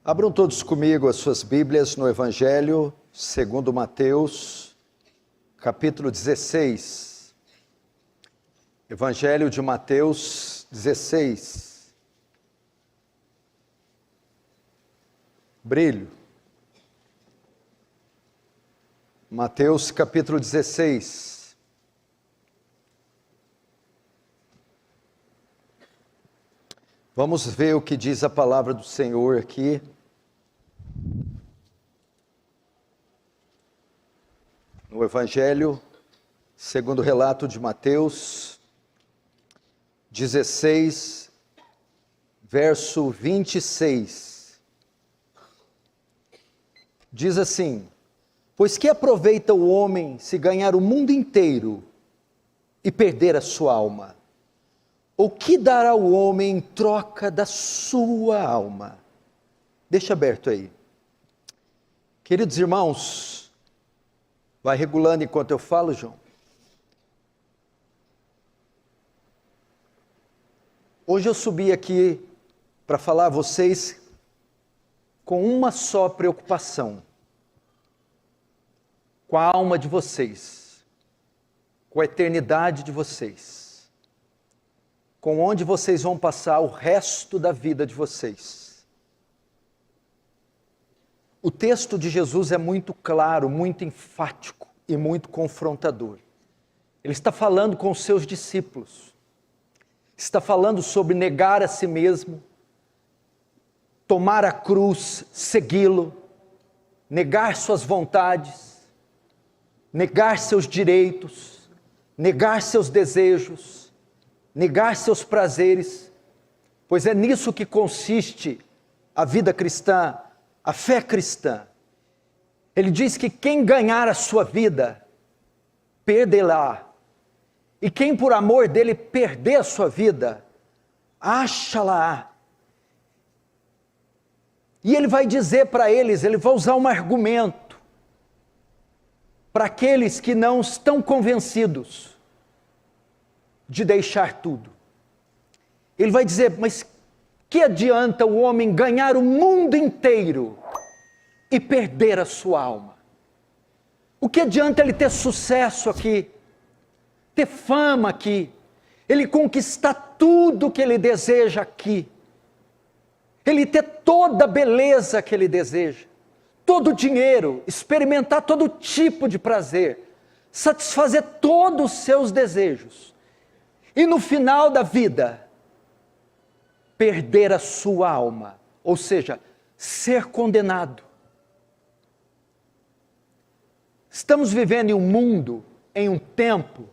Abram todos comigo as suas Bíblias no Evangelho segundo Mateus, capítulo 16. Evangelho de Mateus 16. Brilho. Mateus capítulo 16. Vamos ver o que diz a palavra do Senhor aqui. No Evangelho, segundo o relato de Mateus 16, verso 26. Diz assim: pois que aproveita o homem se ganhar o mundo inteiro e perder a sua alma? O que dará o homem em troca da sua alma? Deixa aberto aí. Queridos irmãos, vai regulando enquanto eu falo, João. Hoje eu subi aqui para falar a vocês com uma só preocupação: com a alma de vocês, com a eternidade de vocês, com onde vocês vão passar o resto da vida de vocês. O texto de Jesus é muito claro, muito enfático e muito confrontador. Ele está falando com os seus discípulos, está falando sobre negar a si mesmo, tomar a cruz, segui-lo, negar suas vontades, negar seus direitos, negar seus desejos, negar seus prazeres, pois é nisso que consiste a vida cristã, a fé cristã. Ele diz que quem ganhar a sua vida, perdê-la. E quem por amor dele perder a sua vida, acha-la. E ele vai dizer para eles, ele vai usar um argumento, para aqueles que não estão convencidos de deixar tudo. Ele vai dizer: mas que adianta o homem ganhar o mundo inteiro e perder a sua alma? O que adianta ele ter sucesso aqui, ter fama aqui, ele conquistar tudo que ele deseja aqui, ele ter toda a beleza que ele deseja, todo o dinheiro, experimentar todo tipo de prazer, satisfazer todos os seus desejos, e no final da vida, perder a sua alma, ou seja, ser condenado. Estamos vivendo em um mundo, em um tempo,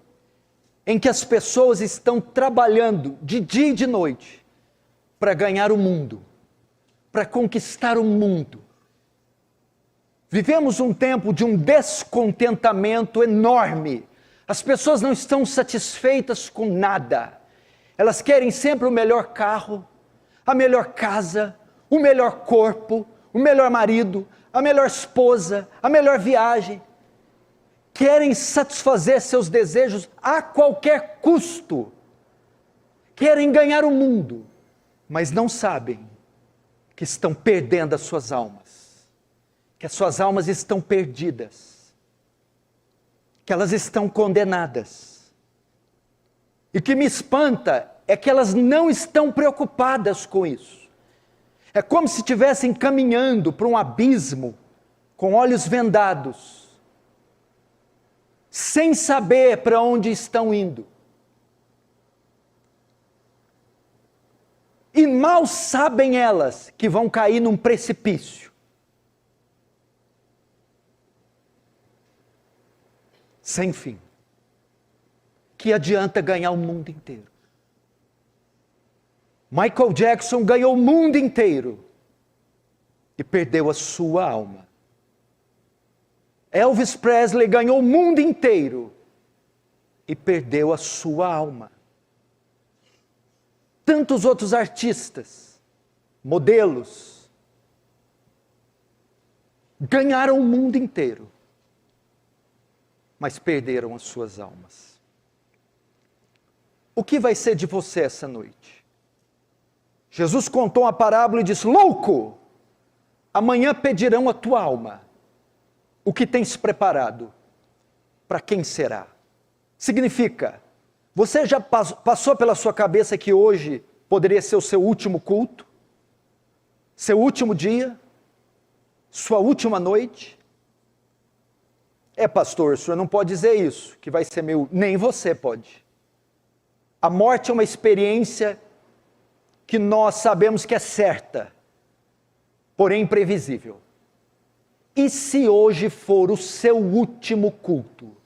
em que as pessoas estão trabalhando de dia e de noite para ganhar o mundo, para conquistar o mundo. Vivemos um tempo de um descontentamento enorme. As pessoas não estão satisfeitas com nada. Elas querem sempre o melhor carro, a melhor casa, o melhor corpo, o melhor marido, a melhor esposa, a melhor viagem. Querem satisfazer seus desejos a qualquer custo. Querem ganhar o mundo, mas não sabem que estão perdendo as suas almas. Que as suas almas estão perdidas. Que elas estão condenadas. E o que me espanta é que elas não estão preocupadas com isso. É como se estivessem caminhando para um abismo com olhos vendados, sem saber para onde estão indo. E mal sabem elas que vão cair num precipício. Sem fim. Que adianta ganhar o mundo inteiro? Michael Jackson ganhou o mundo inteiro e perdeu a sua alma. Elvis Presley ganhou o mundo inteiro e perdeu a sua alma. Tantos outros artistas, modelos, ganharam o mundo inteiro, mas perderam as suas almas. O que vai ser de você essa noite? Jesus contou uma parábola e disse: louco, Amanhã pedirão a tua alma. O que tens preparado? Para quem será? Significa, você já passou pela sua cabeça que hoje poderia ser o seu último culto? Seu último dia? Sua última noite? Pastor, o senhor não pode dizer isso, que vai ser meu... Nem você pode. A morte é uma experiência que nós sabemos que é certa, porém imprevisível. E se hoje for o seu último culto,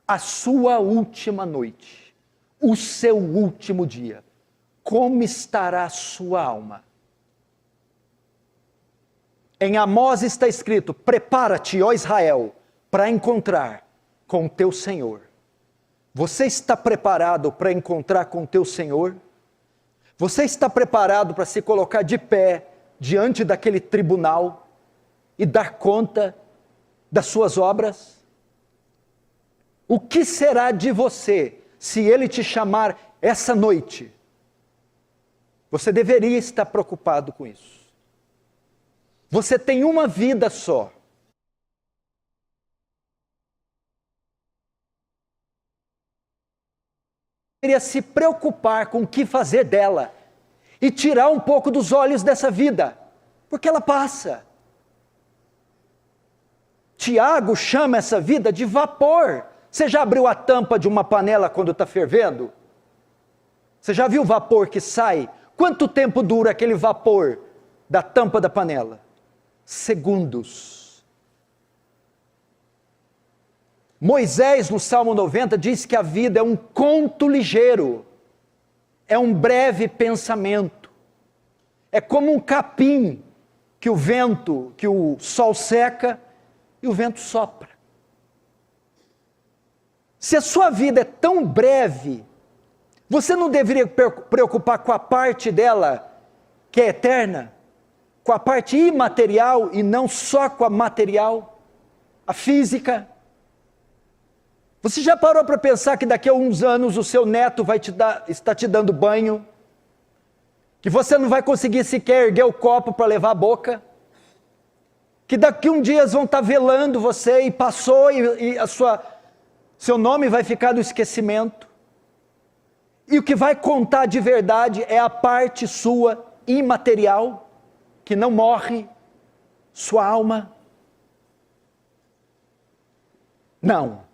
a sua última noite, o seu último dia, como estará a sua alma? Em Amós está escrito: prepara-te, ó Israel, para encontrar com o teu Senhor. Você está preparado para encontrar com o teu Senhor? Você está preparado para se colocar de pé diante daquele tribunal e dar conta das suas obras? O que será de você se Ele te chamar essa noite? Você deveria estar preocupado com isso. Você tem uma vida só. Deveria se preocupar com o que fazer dela e tirar um pouco dos olhos dessa vida, porque ela passa. Tiago chama essa vida de vapor. Você já abriu a tampa de uma panela quando está fervendo? Você já viu o vapor que sai? Quanto tempo dura aquele vapor da tampa da panela? Segundos. Moisés, no Salmo 90, diz que a vida é um conto ligeiro, é um breve pensamento, é como um capim que o sol seca e o vento sopra. Se a sua vida é tão breve, você não deveria preocupar com a parte dela que é eterna, com a parte imaterial e não só com a material, a física? Você já parou para pensar que daqui a uns anos o seu neto vai estar te dando banho? Que você não vai conseguir sequer erguer o copo para levar a boca? Que daqui a uns dias vão estar velando você e passou e seu nome vai ficar no esquecimento? E o que vai contar de verdade é a parte sua imaterial, que não morre, sua alma? Não.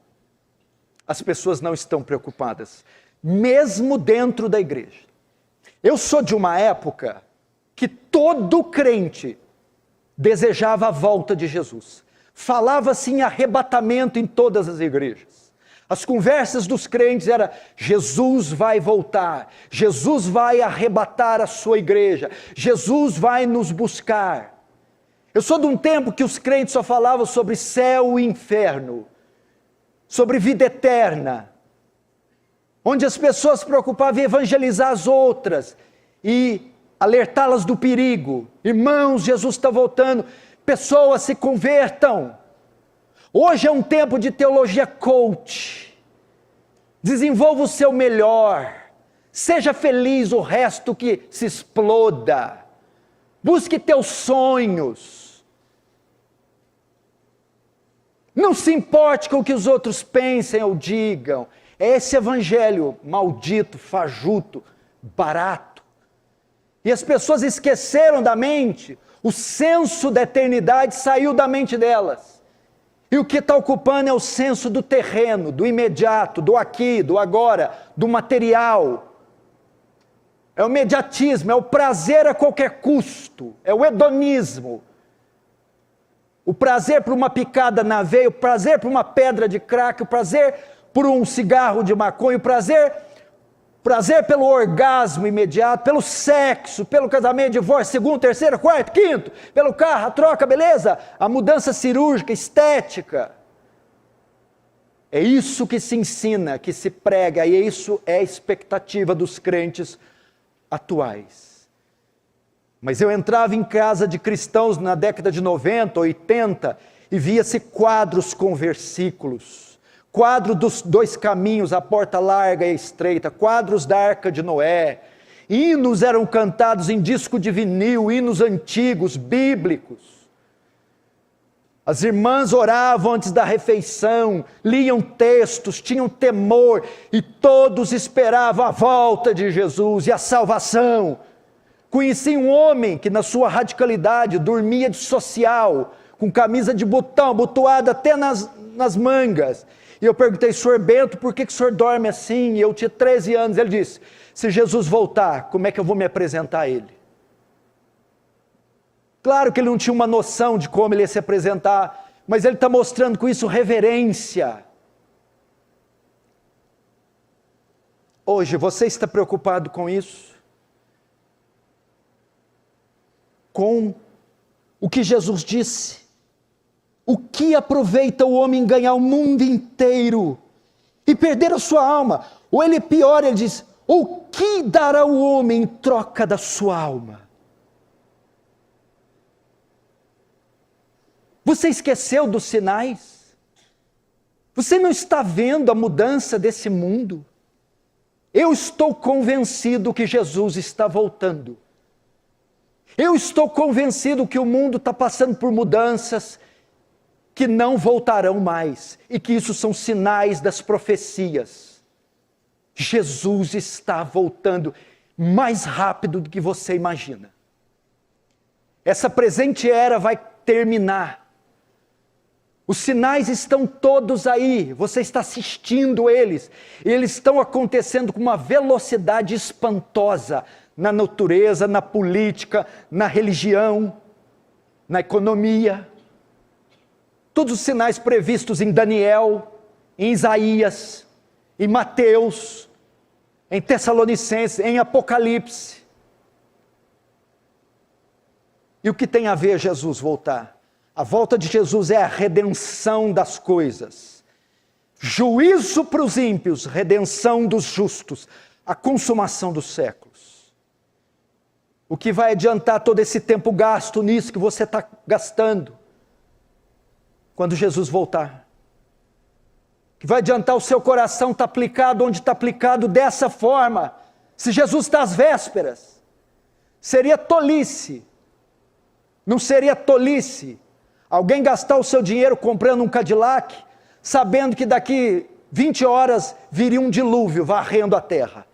As pessoas não estão preocupadas, mesmo dentro da igreja. Eu sou de uma época que todo crente desejava a volta de Jesus. Falava-se em arrebatamento em todas as igrejas. As conversas dos crentes eram: Jesus vai voltar, Jesus vai arrebatar a sua igreja, Jesus vai nos buscar. Eu sou de um tempo que os crentes só falavam sobre céu e inferno, sobre vida eterna, onde as pessoas se preocupavam em evangelizar as outras e alertá-las do perigo. Irmãos, Jesus está voltando, pessoas se convertam. Hoje é um tempo de teologia coach. Desenvolva o seu melhor, seja feliz, o resto que se exploda. Busque teus sonhos. Não se importe com o que os outros pensem ou digam. É esse evangelho maldito, fajuto, barato. E as pessoas esqueceram da mente, o senso da eternidade saiu da mente delas. E o que está ocupando é o senso do terreno, do imediato, do aqui, do agora, do material. É o imediatismo, é o prazer a qualquer custo, é o hedonismo. O prazer por uma picada na veia, o prazer por uma pedra de crack, o prazer por um cigarro de maconha, o prazer pelo orgasmo imediato, pelo sexo, pelo casamento, divórcio, segundo, terceiro, quarto, quinto, pelo carro, a troca, beleza? A mudança cirúrgica, estética. É isso que se ensina, que se prega, e isso é a expectativa dos crentes atuais. Mas eu entrava em casa de cristãos na década de 90, 80, e via-se quadros com versículos. Quadro dos dois caminhos, a porta larga e estreita, quadros da Arca de Noé, hinos eram cantados em disco de vinil, hinos antigos, bíblicos. As irmãs oravam antes da refeição, liam textos, tinham temor, e todos esperavam a volta de Jesus e a salvação. Conheci um homem que na sua radicalidade dormia de social, com camisa de botão, abotoada até nas mangas. E eu perguntei, senhor Bento, por que o senhor dorme assim? E eu tinha 13 anos, ele disse, se Jesus voltar, como é que eu vou me apresentar a ele? Claro que ele não tinha uma noção de como ele ia se apresentar, mas ele está mostrando com isso reverência. Hoje, você está preocupado com isso? Com o que Jesus disse? O que aproveita o homem ganhar o mundo inteiro e perder a sua alma? Ou ele pior, ele diz, o que dará o homem em troca da sua alma? Você esqueceu dos sinais? Você não está vendo a mudança desse mundo? Eu estou convencido que Jesus está voltando. Eu estou convencido que o mundo está passando por mudanças que não voltarão mais, e que isso são sinais das profecias. Jesus está voltando mais rápido do que você imagina. Essa presente era vai terminar. Os sinais estão todos aí, você está assistindo eles, e eles estão acontecendo com uma velocidade espantosa na natureza, na política, na religião, na economia. Todos os sinais previstos em Daniel, em Isaías, em Mateus, em Tessalonicenses, em Apocalipse. E o que tem a ver Jesus voltar? A volta de Jesus é a redenção das coisas. Juízo para os ímpios, redenção dos justos, a consumação dos séculos. O que vai adiantar todo esse tempo gasto nisso que você está gastando? Quando Jesus voltar. Que vai adiantar o seu coração estar aplicado onde está aplicado dessa forma? Se Jesus está às vésperas. Seria tolice. Não seria tolice alguém gastar o seu dinheiro comprando um Cadillac, sabendo que daqui 20 horas viria um dilúvio varrendo a terra.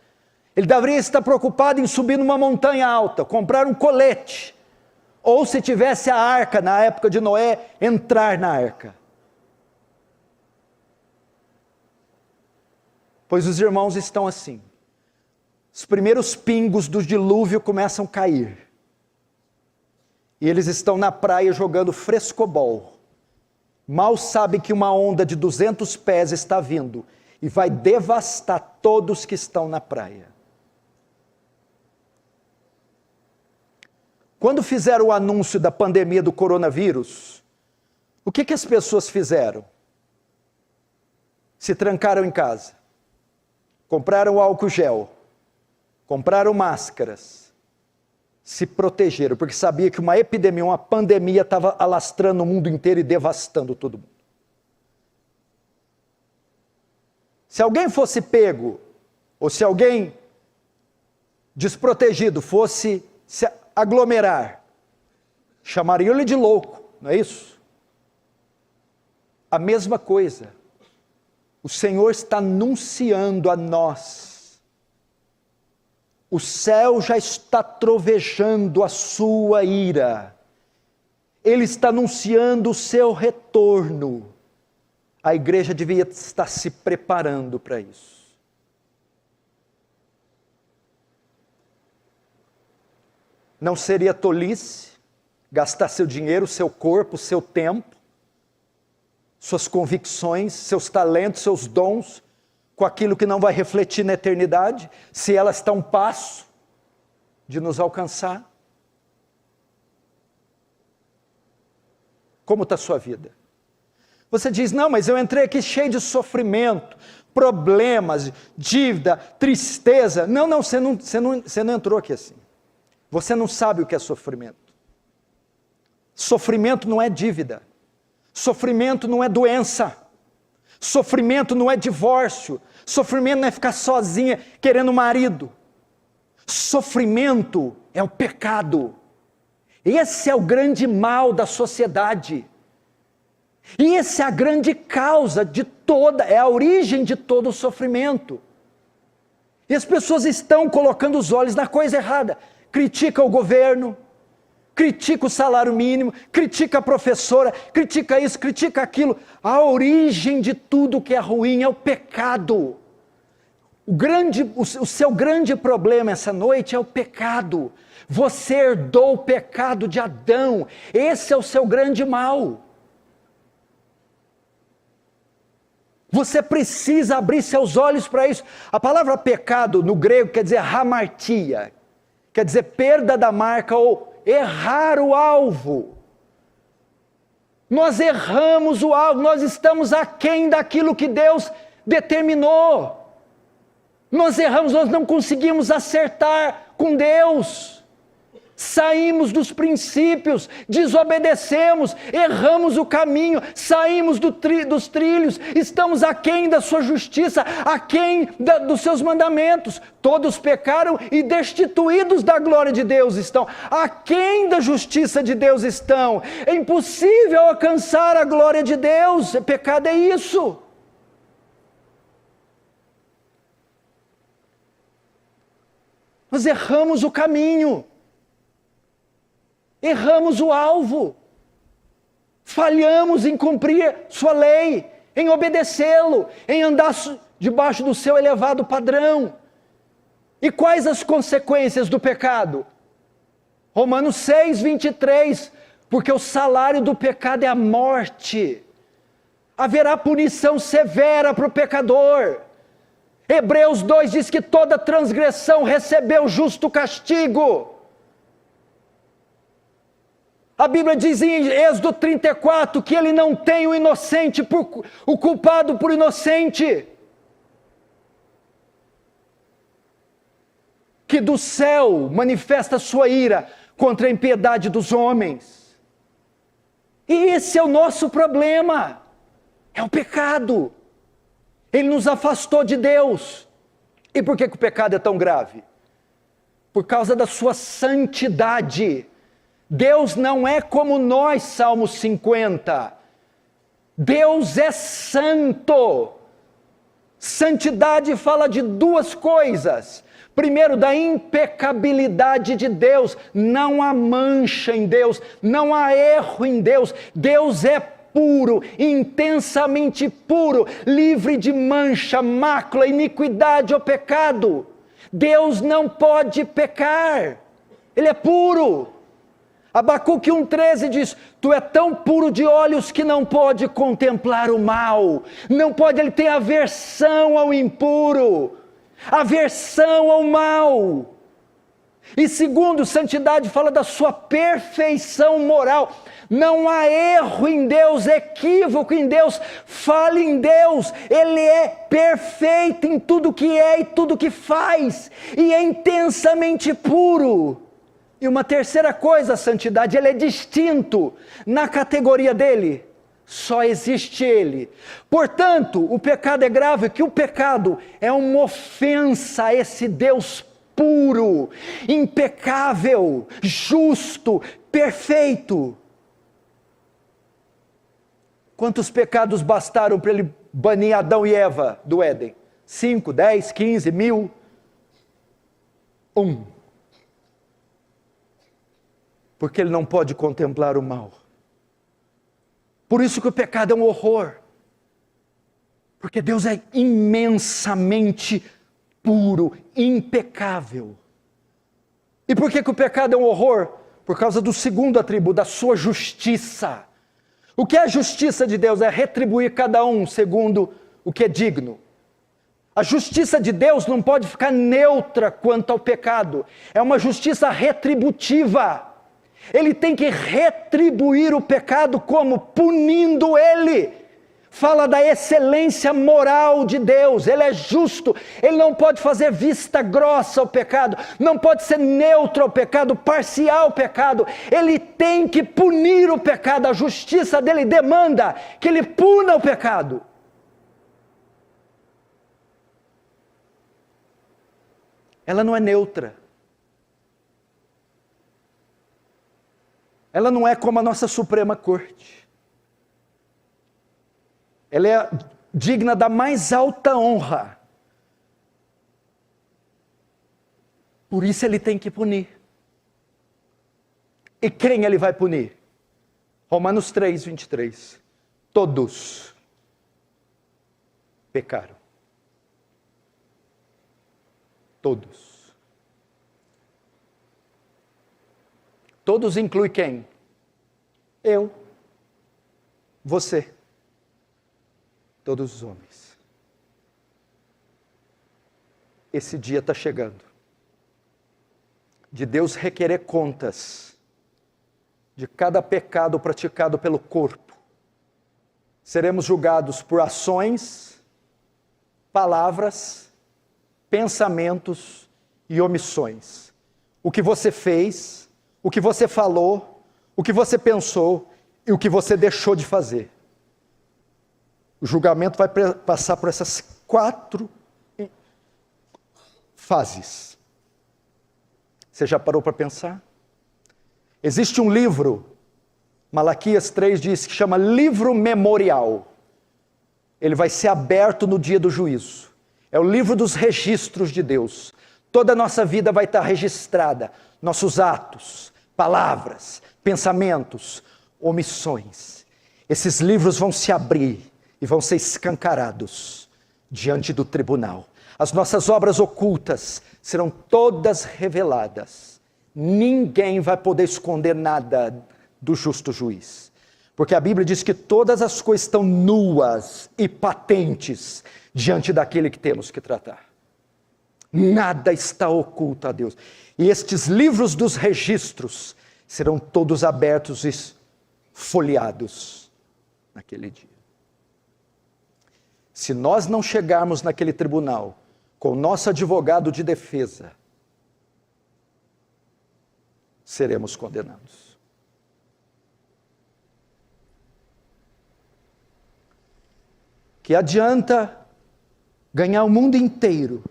Ele deveria estar preocupado em subir numa montanha alta, comprar um colete, ou se tivesse a arca na época de Noé, entrar na arca. Pois os irmãos estão assim. Os primeiros pingos do dilúvio começam a cair. E eles estão na praia jogando frescobol. Mal sabem que uma onda de 200 pés está vindo e vai devastar todos que estão na praia. Quando fizeram o anúncio da pandemia do coronavírus, o que as pessoas fizeram? Se trancaram em casa, compraram álcool gel, compraram máscaras, se protegeram, porque sabia que uma epidemia, uma pandemia estava alastrando o mundo inteiro e devastando todo mundo. Se alguém fosse pego, ou se alguém desprotegido fosse se aglomerar, chamariam-lhe de louco, não é isso? A mesma coisa. O Senhor está anunciando a nós. O céu já está trovejando a sua ira. Ele está anunciando o seu retorno. A igreja devia estar se preparando para isso. Não seria tolice gastar seu dinheiro, seu corpo, seu tempo, suas convicções, seus talentos, seus dons, com aquilo que não vai refletir na eternidade, se ela está a um passo de nos alcançar? Como está a sua vida? Você diz, não, mas eu entrei aqui cheio de sofrimento, problemas, dívida, tristeza. Não, você não entrou aqui assim. Você não sabe o que é sofrimento. Sofrimento não é dívida. Sofrimento não é doença. Sofrimento não é divórcio. Sofrimento não é ficar sozinha querendo marido. Sofrimento é o pecado. Esse é o grande mal da sociedade. E essa é a grande causa de é a origem de todo o sofrimento. E as pessoas estão colocando os olhos na coisa errada. Critica o governo, critica o salário mínimo, critica a professora, critica isso, critica aquilo. A origem de tudo que é ruim é o pecado. O seu grande problema essa noite é o pecado. Você herdou o pecado de Adão. Esse é o seu grande mal. Você precisa abrir seus olhos para isso. A palavra pecado no grego quer dizer hamartia, quer dizer perda da marca ou errar o alvo. Nós erramos o alvo, nós estamos aquém daquilo que Deus determinou. Nós erramos, nós não conseguimos acertar com Deus. Saímos dos princípios, desobedecemos, erramos o caminho, saímos dos trilhos, estamos aquém da sua justiça, aquém dos seus mandamentos. Todos pecaram e destituídos da glória de Deus estão, aquém da justiça de Deus estão. É impossível alcançar a glória de Deus, pecado é isso. Nós erramos o caminho. Erramos o alvo, falhamos em cumprir sua lei, em obedecê-lo, em andar debaixo do seu elevado padrão. E quais as consequências do pecado? Romanos 6, 23, porque o salário do pecado é a morte, haverá punição severa para o pecador. Hebreus 2 diz que toda transgressão recebeu justo castigo. A Bíblia diz em Êxodo 34 que ele não tem o inocente, o culpado por inocente. Que do céu manifesta sua ira contra a impiedade dos homens. E esse é o nosso problema, é o pecado. Ele nos afastou de Deus. E por que o pecado é tão grave? Por causa da sua santidade. Deus não é como nós, Salmo 50. Deus é santo. Santidade fala de duas coisas. Primeiro, da impecabilidade de Deus. Não há mancha em Deus, não há erro em Deus. Deus é puro, intensamente puro, livre de mancha, mácula, iniquidade ou pecado. Deus não pode pecar. Ele é puro. Abacuque 1,13 diz, tu é tão puro de olhos que não pode contemplar o mal, não pode, ele tem aversão ao impuro, aversão ao mal. E segundo, santidade fala da sua perfeição moral, não há erro em Deus, equívoco em Deus, falha em Deus, Ele é perfeito em tudo que é e tudo que faz, e é intensamente puro. E uma terceira coisa, a santidade, ele é distinto na categoria dele. Só existe ele. Portanto, o pecado é grave, que o pecado é uma ofensa a esse Deus puro, impecável, justo, perfeito. Quantos pecados bastaram para ele banir Adão e Eva do Éden? 5, 10, 15, 1000? Porque ele não pode contemplar o mal. Por isso que o pecado é um horror. Porque Deus é imensamente puro, impecável. E por que o pecado é um horror? Por causa do segundo atributo, da sua justiça. O que é a justiça de Deus? É retribuir cada um segundo o que é digno. A justiça de Deus não pode ficar neutra quanto ao pecado. É uma justiça retributiva. Ele tem que retribuir o pecado como? Punindo ele. Fala da excelência moral de Deus, ele é justo, ele não pode fazer vista grossa ao pecado, não pode ser neutro ao pecado, parcial ao pecado, ele tem que punir o pecado, a justiça dele demanda que ele puna o pecado. Ela não é neutra, Ela não é como a nossa Suprema Corte. Ela é digna da mais alta honra. Por isso ele tem que punir. E quem ele vai punir? Romanos 3, 23. Todos pecaram. Todos. Todos inclui quem? Eu. Você. Todos os homens. Esse dia está chegando. De Deus requerer contas de cada pecado praticado pelo corpo. Seremos julgados por ações, palavras, pensamentos e omissões. O que você fez, o que você falou, o que você pensou e o que você deixou de fazer. O julgamento vai passar por essas 4 fases. Você já parou para pensar? Existe um livro, Malaquias 3 diz, que chama livro memorial. Ele vai ser aberto no dia do juízo. É o livro dos registros de Deus. Toda a nossa vida vai estar registrada. Nossos atos, palavras, pensamentos, omissões. Esses livros vão se abrir e vão ser escancarados diante do tribunal. As nossas obras ocultas serão todas reveladas. Ninguém vai poder esconder nada do justo juiz. Porque a Bíblia diz que todas as coisas estão nuas e patentes diante daquele que temos que tratar. Nada está oculto a Deus. E estes livros dos registros serão todos abertos e folheados naquele dia. Se nós não chegarmos naquele tribunal com o nosso advogado de defesa, seremos condenados. Que adianta ganhar o mundo inteiro,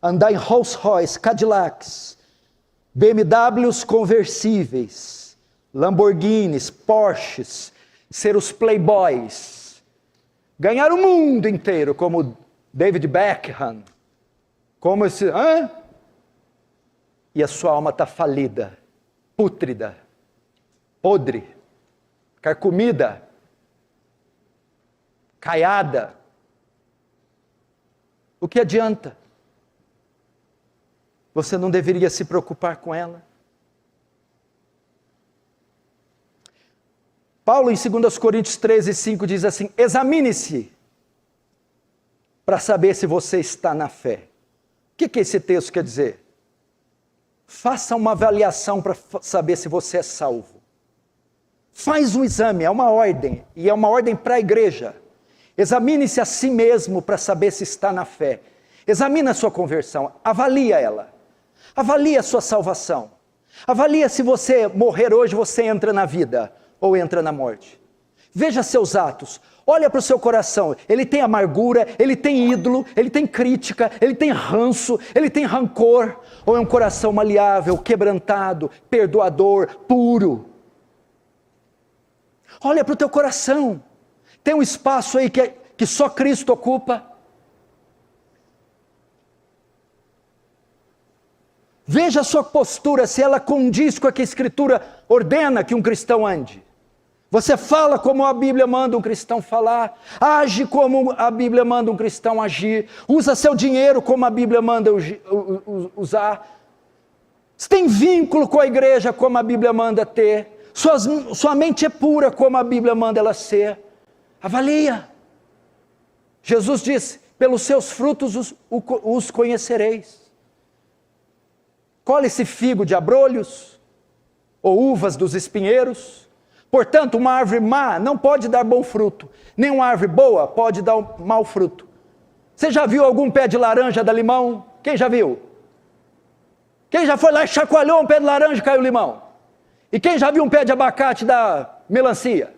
andar em Rolls Royce, Cadillacs, BMWs conversíveis, Lamborghinis, Porsches, ser os playboys, ganhar o mundo inteiro como David Beckham, como esse... E a sua alma está falida, pútrida, podre, carcomida, caiada. O que adianta? Você não deveria se preocupar com ela? Paulo em 2 Coríntios 13, 5 diz assim: examine-se para saber se você está na fé. O que esse texto quer dizer? Faça uma avaliação para saber se você é salvo. Faz um exame, é uma ordem, e é uma ordem para a igreja. Examine-se a si mesmo para saber se está na fé. Examine a sua conversão, avalia ela. Avalie a sua salvação. Avalie se você morrer hoje, você entra na vida ou entra na morte. Veja seus atos. Olha para o seu coração. Ele tem amargura, ele tem ídolo, ele tem crítica, ele tem ranço, ele tem rancor. Ou é um coração maleável, quebrantado, perdoador, puro. Olha para o teu coração. Tem um espaço aí que só Cristo ocupa. Veja a sua postura, se ela condiz com o que a Escritura ordena que um cristão ande. Você fala como a Bíblia manda um cristão falar, age como a Bíblia manda um cristão agir, usa seu dinheiro como a Bíblia manda usar. Você tem vínculo com a igreja como a Bíblia manda ter, sua mente é pura como a Bíblia manda ela ser. Avalia. Jesus disse, pelos seus frutos os conhecereis. Colhe-se figo de abrolhos, ou uvas dos espinheiros. Portanto, uma árvore má não pode dar bom fruto, nem uma árvore boa pode dar um mau fruto. Você já viu algum pé de laranja dar limão? Quem já viu? Quem já foi lá e chacoalhou um pé de laranja e caiu limão? E quem já viu um pé de abacate dar melancia?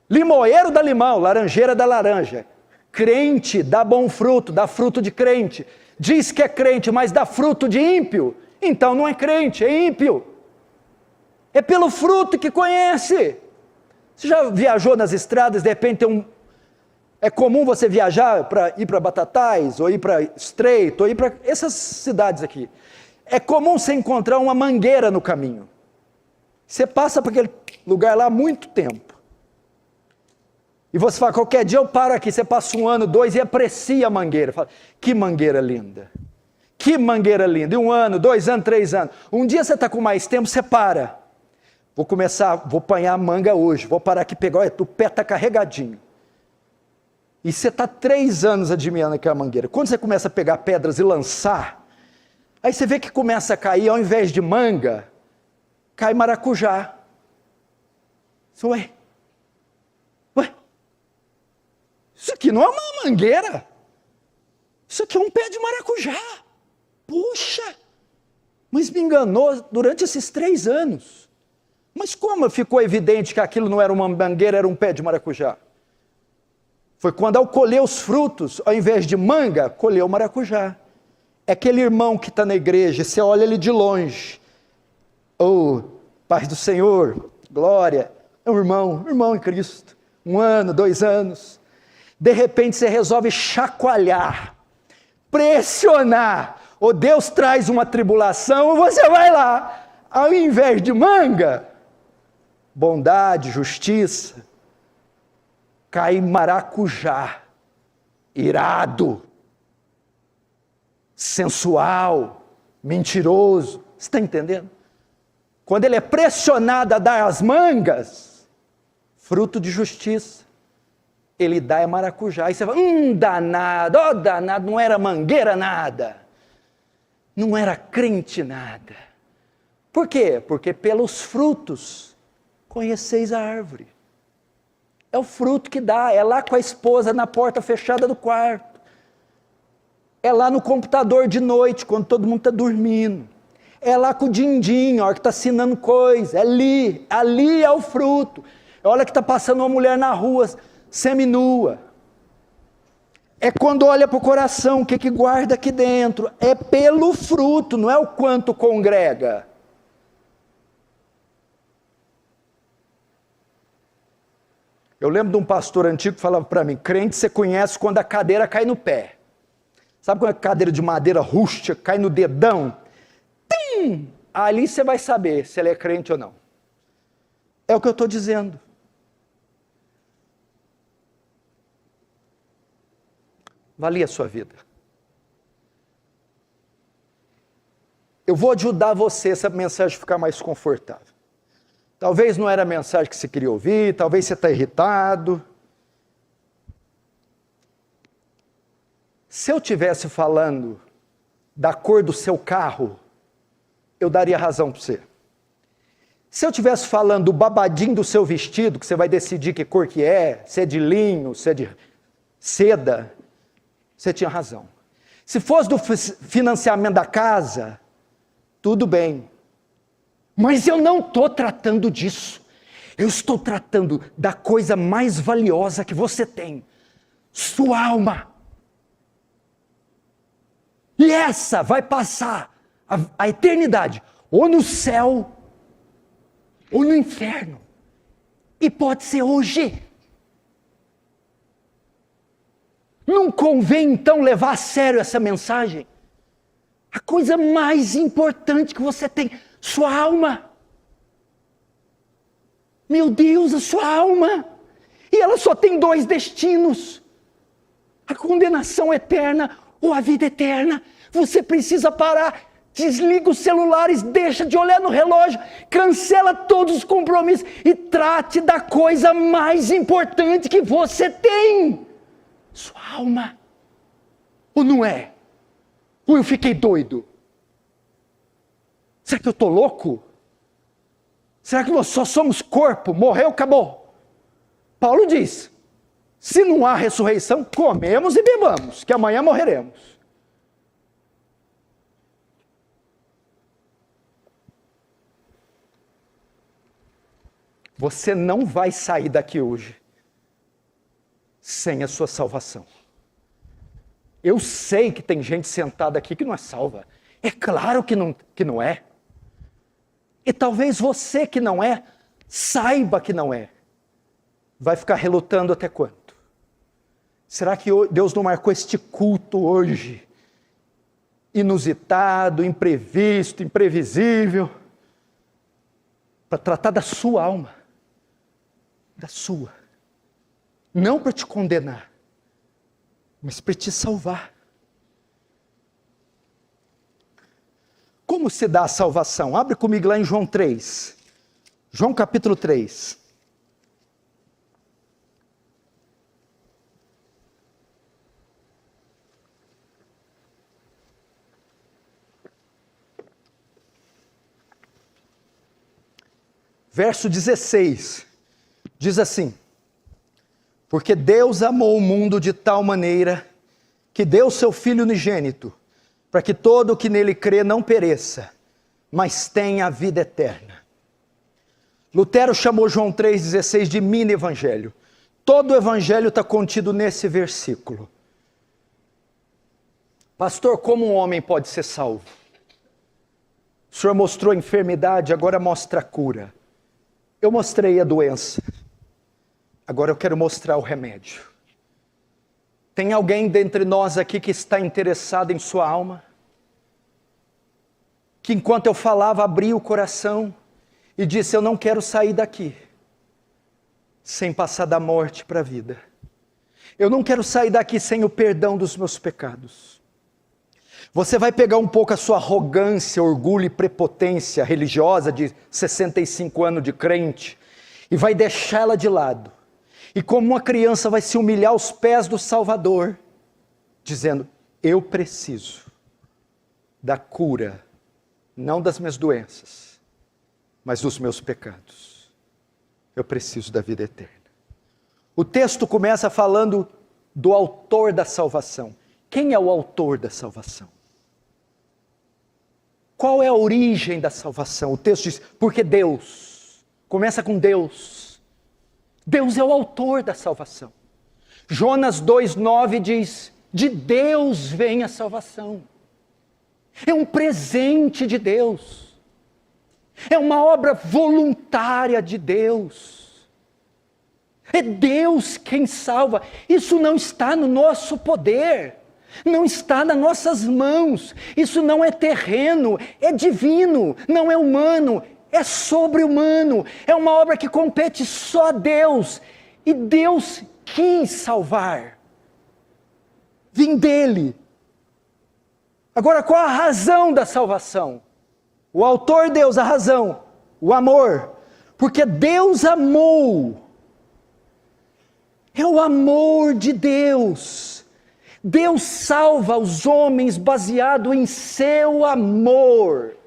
Limoeiro dá limão, laranjeira dá laranja. Crente dá bom fruto, dá fruto de crente. Diz que é crente, mas dá fruto de ímpio. Então não é crente, é ímpio. É pelo fruto que conhece. Você já viajou nas estradas, de repente é comum você viajar para ir para Batatais, ou ir para Estreito, ou ir para essas cidades aqui. É comum você encontrar uma mangueira no caminho. Você passa por aquele lugar lá há muito tempo. E você fala, qualquer dia eu paro aqui, você passa 1 ano, 2 e aprecia a mangueira. Fala, que mangueira linda. Que mangueira linda. E 1 ano, 2 anos, 3 anos. Um dia você está com mais tempo, você para. Vou apanhar a manga hoje, vou parar aqui e pegar, olha, o pé está carregadinho. E você está 3 anos admirando aquela mangueira. Quando você começa a pegar pedras e lançar, aí você vê que começa a cair, ao invés de manga, cai maracujá. Ué, isso aqui não é uma mangueira, isso aqui é um pé de maracujá. Puxa, mas me enganou durante esses 3 anos. Mas como ficou evidente que aquilo não era uma mangueira, era um pé de maracujá? Foi quando ao colher os frutos, ao invés de manga, colheu maracujá. É aquele irmão que está na igreja, você olha ele de longe. Oh, paz do Senhor, glória, é um irmão em Cristo. 1 ano, 2 anos. De repente você resolve chacoalhar, pressionar. Ou Deus traz uma tribulação, e você vai lá. Ao invés de manga, bondade, justiça, cai maracujá, irado, sensual, mentiroso. Você está entendendo? Quando ele é pressionado a dar as mangas, fruto de justiça, ele dá maracujá. E você fala, danado, danado, não era mangueira nada. Não era crente nada. Por quê? Porque pelos frutos conheceis a árvore. É o fruto que dá, é lá com a esposa na porta fechada do quarto. É lá no computador de noite, quando todo mundo está dormindo. É lá com o din-din, a hora que está assinando coisa. É ali é o fruto. É a hora que está passando uma mulher na rua, seminua. É quando olha para o coração, o que guarda aqui dentro. É pelo fruto, não é o quanto congrega. Eu lembro de um pastor antigo que falava para mim, crente você conhece quando a cadeira cai no pé. Sabe quando a cadeira de madeira rústica cai no dedão? Tim! Ali você vai saber se ele é crente ou não. É o que eu estou dizendo. Valia a sua vida. Eu vou ajudar você, essa mensagem ficar mais confortável. Talvez não era a mensagem que você queria ouvir, talvez você está irritado. Se eu estivesse falando da cor do seu carro, eu daria razão para você. Se eu estivesse falando do babadinho do seu vestido, que você vai decidir que cor que é, se é de linho, se é de seda, você tinha razão. Se fosse do financiamento da casa, tudo bem. Mas eu não estou tratando disso. Eu estou tratando da coisa mais valiosa que você tem. Sua alma. E essa vai passar a eternidade, ou no céu, ou no inferno. E pode ser hoje. Não convém então levar a sério essa mensagem? A coisa mais importante que você tem, sua alma. Meu Deus, a sua alma. E ela só tem 2 destinos. A condenação eterna ou a vida eterna. Você precisa parar. Desliga os celulares, deixa de olhar no relógio, cancela todos os compromissos e trate da coisa mais importante que você tem. Sua alma. Ou não é? Ou eu fiquei doido? Será que eu estou louco? Será que nós só somos corpo? Morreu, acabou. Paulo diz, se não há ressurreição, comemos e bebamos, que amanhã morreremos. Você não vai sair daqui hoje sem a sua salvação. Eu sei que tem gente sentada aqui que não é salva. É claro que não é. E talvez você que não é, saiba que não é. Vai ficar relutando até quando? Será que Deus não marcou este culto hoje? Inusitado, imprevisto, imprevisível, para tratar da sua alma, da sua. Não para te condenar, mas para te salvar. Como se dá a salvação? Abre comigo lá em João 3. João capítulo 3. Verso 16. Diz assim: porque Deus amou o mundo de tal maneira que deu seu Filho unigênito, para que todo o que nele crê não pereça, mas tenha a vida eterna. Lutero chamou João 3,16 de mini evangelho. Todo o evangelho está contido nesse versículo. Pastor, como um homem pode ser salvo? O senhor mostrou a enfermidade, agora mostra a cura. Eu mostrei a doença, agora eu quero mostrar o remédio. Tem alguém dentre nós aqui que está interessado em sua alma? Que enquanto eu falava, abriu o coração e disse: eu não quero sair daqui sem passar da morte para a vida. Eu não quero sair daqui sem o perdão dos meus pecados. Você vai pegar um pouco a sua arrogância, orgulho e prepotência religiosa de 65 anos de crente e vai deixá-la de lado. E como uma criança vai se humilhar aos pés do Salvador, dizendo: eu preciso da cura, não das minhas doenças, mas dos meus pecados. Eu preciso da vida eterna. O texto começa falando do autor da salvação. Quem é o autor da salvação? Qual é a origem da salvação? O texto diz: porque Deus. Começa com Deus. Deus é o autor da salvação. Jonas 2,9 diz: de Deus vem a salvação. É um presente de Deus. É uma obra voluntária de Deus. É Deus quem salva. Isso não está no nosso poder. Não está nas nossas mãos. Isso não é terreno, é divino, não é humano, é sobre-humano. É uma obra que compete só a Deus. E Deus quis salvar. Vim dele. Agora, qual a razão da salvação? O autor Deus, a razão, o amor. Porque Deus amou. É o amor de Deus. Deus salva os homens baseado em seu amor.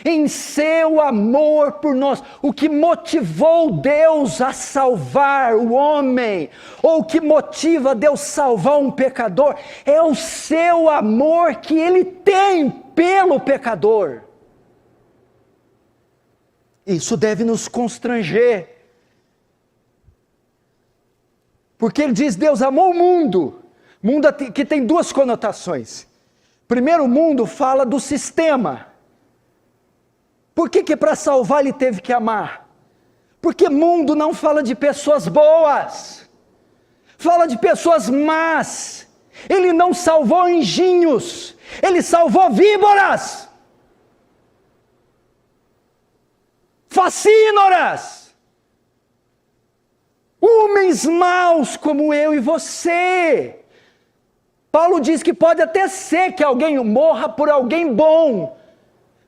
Em seu amor por nós. O que motivou Deus a salvar o homem, ou o que motiva Deus salvar um pecador, é o seu amor que Ele tem pelo pecador. Isso deve nos constranger. Porque Ele diz: Deus amou o mundo. Mundo que tem duas conotações. Primeiro, o mundo fala do sistema. Por que para salvar Ele teve que amar? Porque mundo não fala de pessoas boas. Fala de pessoas más. Ele não salvou anjinhos. Ele salvou víboras. Facínoras. Homens maus como eu e você. Paulo diz que pode até ser que alguém morra por alguém bom,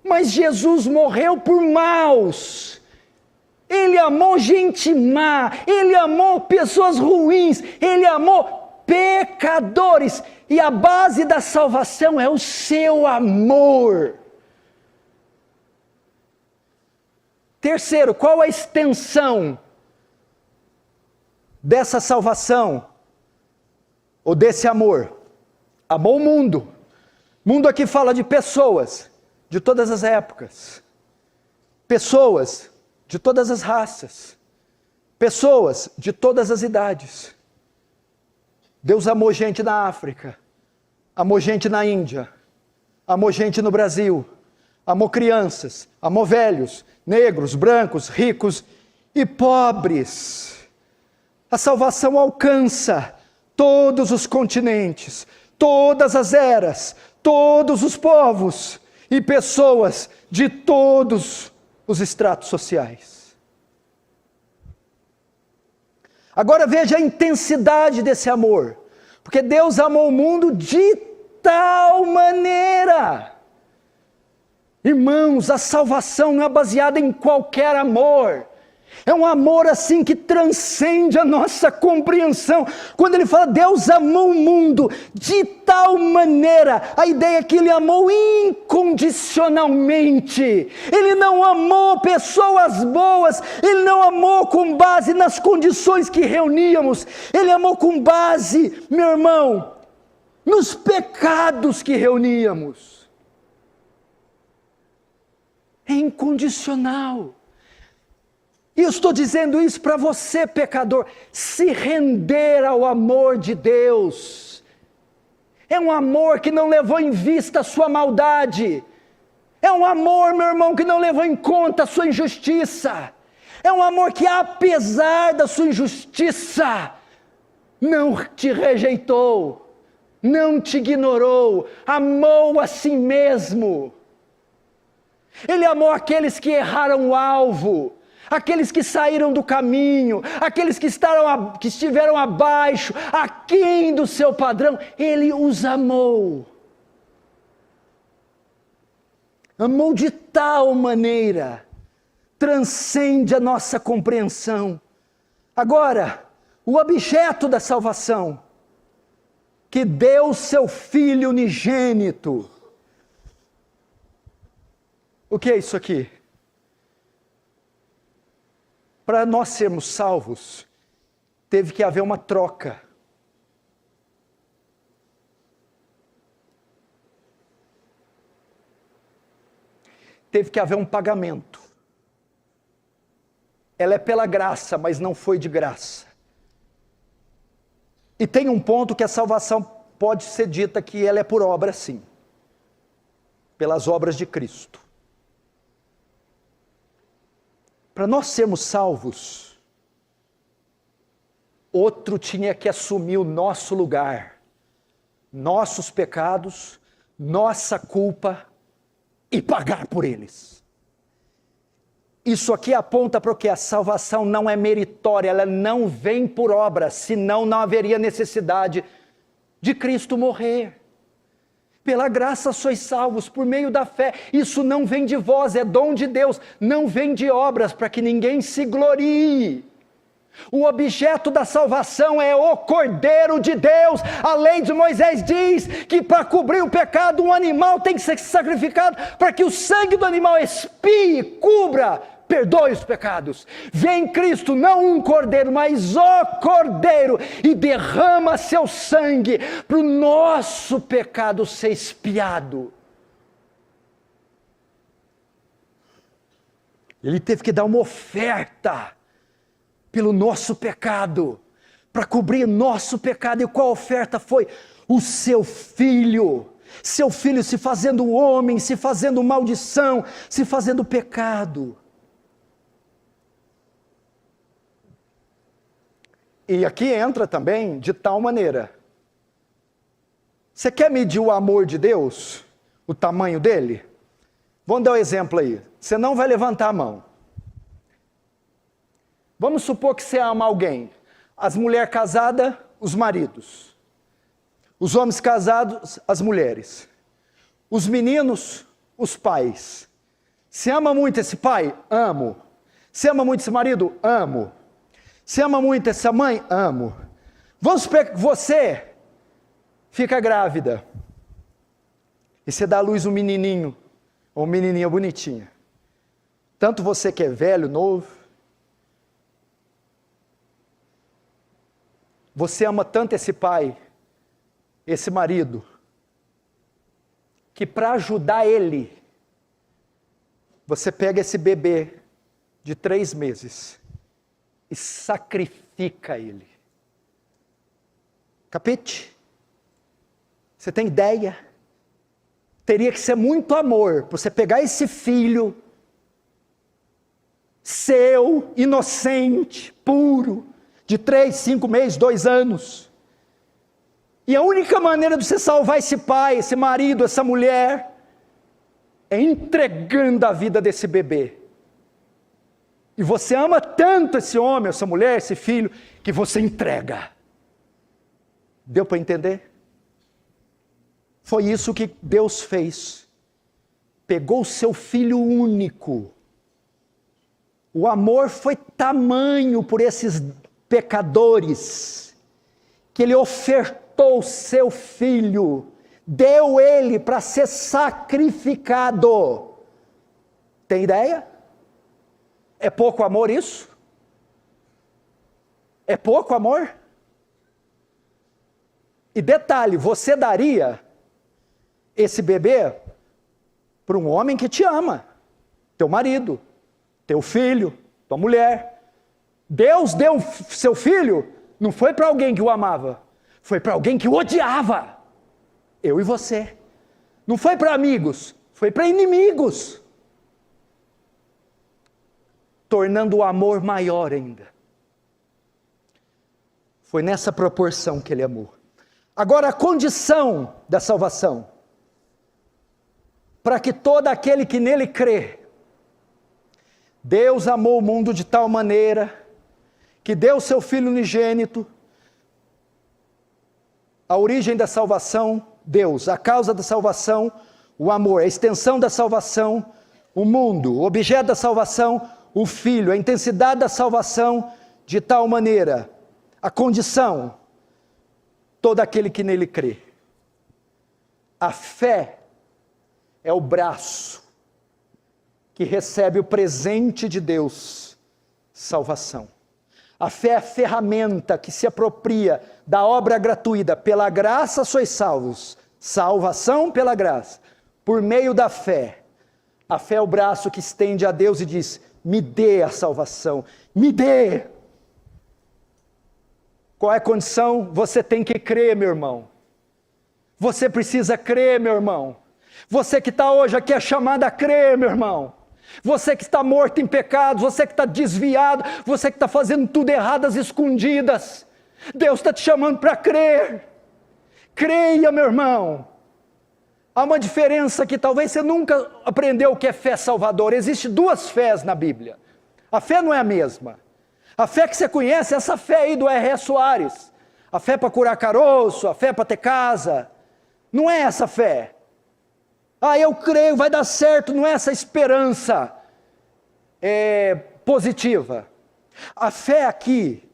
mas Jesus morreu por maus. Ele amou gente má, Ele amou pessoas ruins, Ele amou pecadores. E a base da salvação é o seu amor. Terceiro, qual a extensão dessa salvação, ou desse amor? Amou o mundo. Mundo aqui fala de pessoas, de todas as épocas. Pessoas de todas as raças. Pessoas de todas as idades. Deus amou gente na África. Amou gente na Índia. Amou gente no Brasil. amou crianças, amou velhos, negros, brancos, ricos e pobres. A salvação alcança todos os continentes, todas as eras, todos os povos e pessoas de todos os estratos sociais. Agora veja a intensidade desse amor, porque Deus amou o mundo de tal maneira. Irmãos, a salvação não é baseada em qualquer amor. É um amor assim que transcende a nossa compreensão. Quando ele fala Deus amou o mundo de tal maneira, a ideia é que ele amou incondicionalmente. Ele não amou pessoas boas, ele não amou com base nas condições que reuníamos. Ele amou com base, meu irmão, nos pecados que reuníamos. É incondicional. E eu estou dizendo isso para você, pecador, se render ao amor de Deus. É um amor que não levou em vista a sua maldade. É um amor, meu irmão, que não levou em conta a sua injustiça. É um amor que, apesar da sua injustiça, não te rejeitou, não te ignorou, amou a si mesmo. Ele amou aqueles que erraram o alvo, aqueles que saíram do caminho, aqueles que estiveram abaixo, aquém do seu padrão, Ele os amou. Amou de tal maneira, transcende a nossa compreensão. Agora, o objeto da salvação, que deu seu Filho unigênito. O que é isso aqui? Para nós sermos salvos, teve que haver uma troca. Teve que haver um pagamento. Ela é pela graça, mas não foi de graça. E tem um ponto que a salvação pode ser dita que ela é por obra, sim. Pelas obras de Cristo. Para nós sermos salvos, outro tinha que assumir o nosso lugar, nossos pecados, nossa culpa e pagar por eles. Isso aqui aponta para o que? A salvação não é meritória, ela não vem por obra, senão não haveria necessidade de Cristo morrer. Pela graça sois salvos, por meio da fé. Isso não vem de vós, é dom de Deus. Não vem de obras, para que ninguém se glorie. O objeto da salvação é o Cordeiro de Deus. A lei de Moisés diz que para cobrir o pecado, um animal tem que ser sacrificado, para que o sangue do animal expie, cubra, perdoe os pecados. Vem Cristo, não um cordeiro, mas o Cordeiro, e derrama seu sangue para o nosso pecado ser expiado. Ele teve que dar uma oferta pelo nosso pecado, para cobrir nosso pecado. E qual oferta foi? O seu Filho. Seu Filho se fazendo homem, se fazendo maldição, se fazendo pecado. E aqui entra também de tal maneira. Você quer medir o amor de Deus? O tamanho dele? Vamos dar um exemplo aí. Você não vai levantar a mão. Vamos supor que você ama alguém. As mulheres casadas, os maridos. Os homens casados, as mulheres. Os meninos, os pais. Você ama muito esse pai? Amo. Você ama muito esse marido? Amo. Você ama muito essa mãe? Amo. Vamos supor que você fica grávida. E você dá à luz um menininho, ou uma menininha bonitinha. Tanto você que é velho, novo. Você ama tanto esse pai, esse marido, que para ajudar ele, você pega esse bebê de 3 meses e sacrifica ele. Capite? Você tem ideia? teria que ser muito amor para você pegar esse filho seu, inocente, puro, de 3, 5 meses, 2 anos. E a única maneira de você salvar esse pai, esse marido, essa mulher, é entregando a vida desse bebê. E você ama tanto esse homem, essa mulher, esse filho, que você entrega. Deu para entender? Foi isso que Deus fez. Pegou o seu filho único. O amor foi tamanho por esses pecadores, que ele ofertou o seu filho, deu ele para ser sacrificado. Tem ideia? É pouco amor isso? É pouco amor? E detalhe, você daria esse bebê para um homem que te ama, teu marido, teu filho, tua mulher. Deus deu seu filho, não foi para alguém que o amava, foi para alguém que o odiava. Eu e você. Não foi para amigos, foi para inimigos. Tornando o amor maior ainda. Foi nessa proporção que ele amou. Agora a condição da salvação. Para que todo aquele que nele crê. Deus amou o mundo de tal maneira que deu o seu Filho unigênito. A origem da salvação, Deus. A causa da salvação, o amor. A extensão da salvação, o mundo. O objeto da salvação, o Filho. A intensidade da salvação, de tal maneira. A condição, todo aquele que nele crê. A fé é o braço que recebe o presente de Deus, salvação. A fé é a ferramenta que se apropria da obra gratuita. Pela graça sois salvos. Salvação pela graça. Por meio da fé. A fé é o braço que estende a Deus e diz: me dê a salvação. Me dê. Qual é a condição? Você tem que crer, meu irmão. Você precisa crer, meu irmão. Você que está hoje aqui é chamado a crer, meu irmão. Você que está morto em pecados, você que está desviado, você que está fazendo tudo errado às escondidas. Deus está te chamando para crer. Creia, meu irmão. Há uma diferença que talvez você nunca aprendeu o que é fé salvadora. Existem 2 fés na Bíblia. A fé não é a mesma. A fé que você conhece é essa fé aí do R.R. Soares. A fé para curar caroço, a fé para ter casa. Não é essa fé. Ah, eu creio, vai dar certo, não é essa esperança positiva. A fé aqui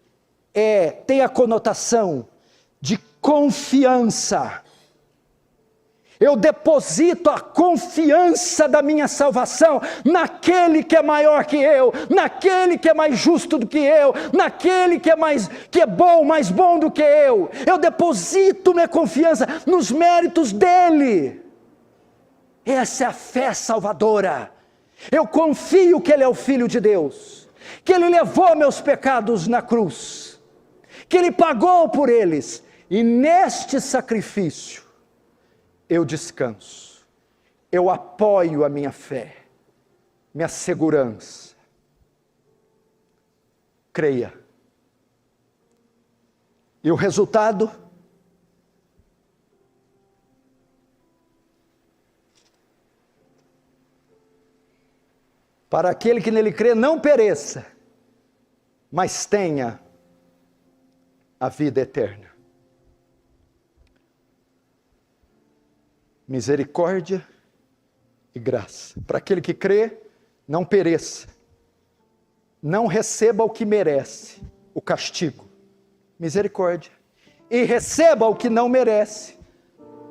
tem a conotação de confiança. Eu deposito a confiança da minha salvação naquele que é maior que eu, naquele que é mais justo do que eu, naquele que é bom, mais bom do que eu. Eu deposito minha confiança nos méritos dele. Essa é a fé salvadora. Eu confio que ele é o Filho de Deus, que ele levou meus pecados na cruz, que ele pagou por eles, e neste sacrifício eu descanso, eu apoio a minha fé, minha segurança. Creia. E o resultado? Para aquele que nele crê, não pereça, mas tenha a vida eterna. Misericórdia e graça. Para aquele que crê, não pereça. Não receba o que merece, o castigo. Misericórdia. E receba o que não merece,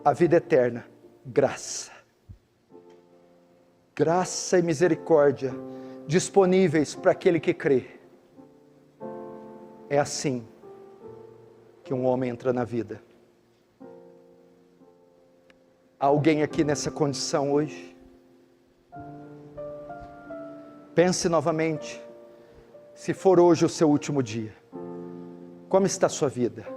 a vida eterna. Graça. Graça e misericórdia disponíveis para aquele que crê. É assim que um homem entra na vida. Há alguém aqui nessa condição hoje? Pense novamente, se for hoje o seu último dia, como está a sua vida?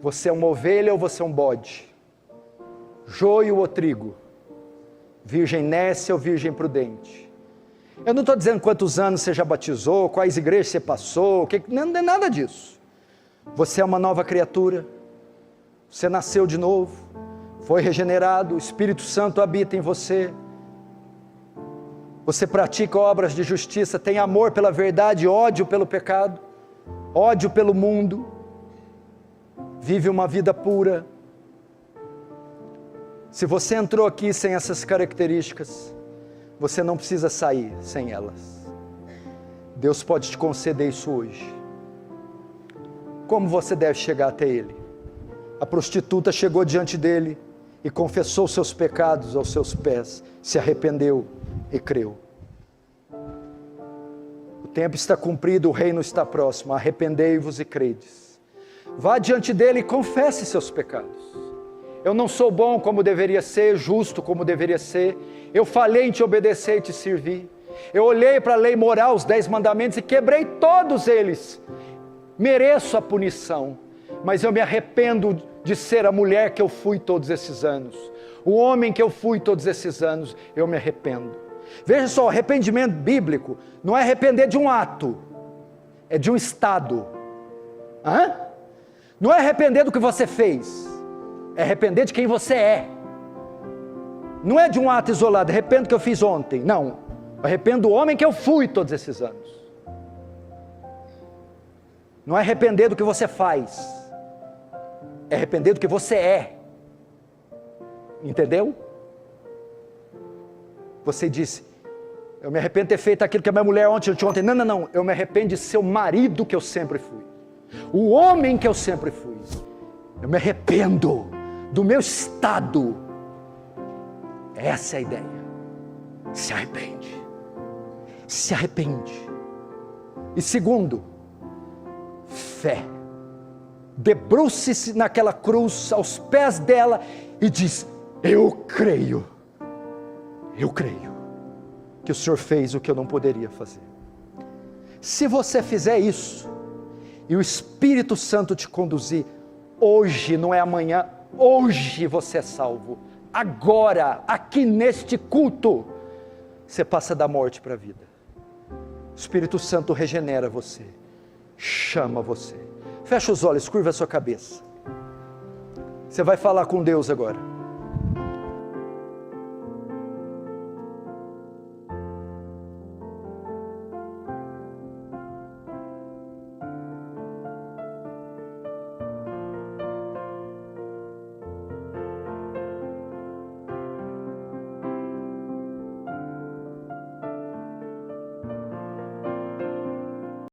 Você é uma ovelha ou você é um bode? Joio ou trigo? Virgem nécia ou virgem prudente? Eu não estou dizendo quantos anos você já batizou, quais igrejas você passou, não é nada disso. Você é uma nova criatura, você nasceu de novo, foi regenerado, o Espírito Santo habita em você. Você pratica obras de justiça, tem amor pela verdade, ódio pelo pecado, ódio pelo mundo, vive uma vida pura. Se você entrou aqui sem essas características, você não precisa sair sem elas. Deus pode te conceder isso hoje. Como você deve chegar até Ele? A prostituta chegou diante dele e confessou seus pecados aos seus pés, se arrependeu e creu. O tempo está cumprido, o reino está próximo, arrependei-vos e credes. Vá diante dele e confesse seus pecados. Eu não sou bom como deveria ser, justo como deveria ser, eu falhei em te obedecer e te servir, eu olhei para a lei moral, os 10 mandamentos e quebrei todos eles, mereço a punição, mas eu me arrependo de ser a mulher que eu fui todos esses anos, o homem que eu fui todos esses anos, eu me arrependo. Veja só, arrependimento bíblico não é arrepender de um ato, é de um estado. Não é arrepender do que você fez, é arrepender de quem você é. Não é de um ato isolado, arrependo do que eu fiz ontem, não, arrependo do homem que eu fui todos esses anos. Não é arrepender do que você faz, é arrepender do que você é. Entendeu? Você disse, eu me arrependo de ter feito aquilo que a minha mulher ontem. Não, eu me arrependo de ser o marido que eu sempre fui, o homem que eu sempre fui. Eu me arrependo do meu estado. Essa é a ideia. Se arrepende. Se arrepende. E segundo, fé. Debruce-se naquela cruz, aos pés dela, e diz, eu creio que o Senhor fez o que eu não poderia fazer. Se você fizer isso, e o Espírito Santo te conduzir, hoje, não é amanhã, hoje você é salvo. Agora, aqui neste culto, você passa da morte para a vida. O Espírito Santo regenera você, chama você. Fecha os olhos, curva a sua cabeça. Você vai falar com Deus agora.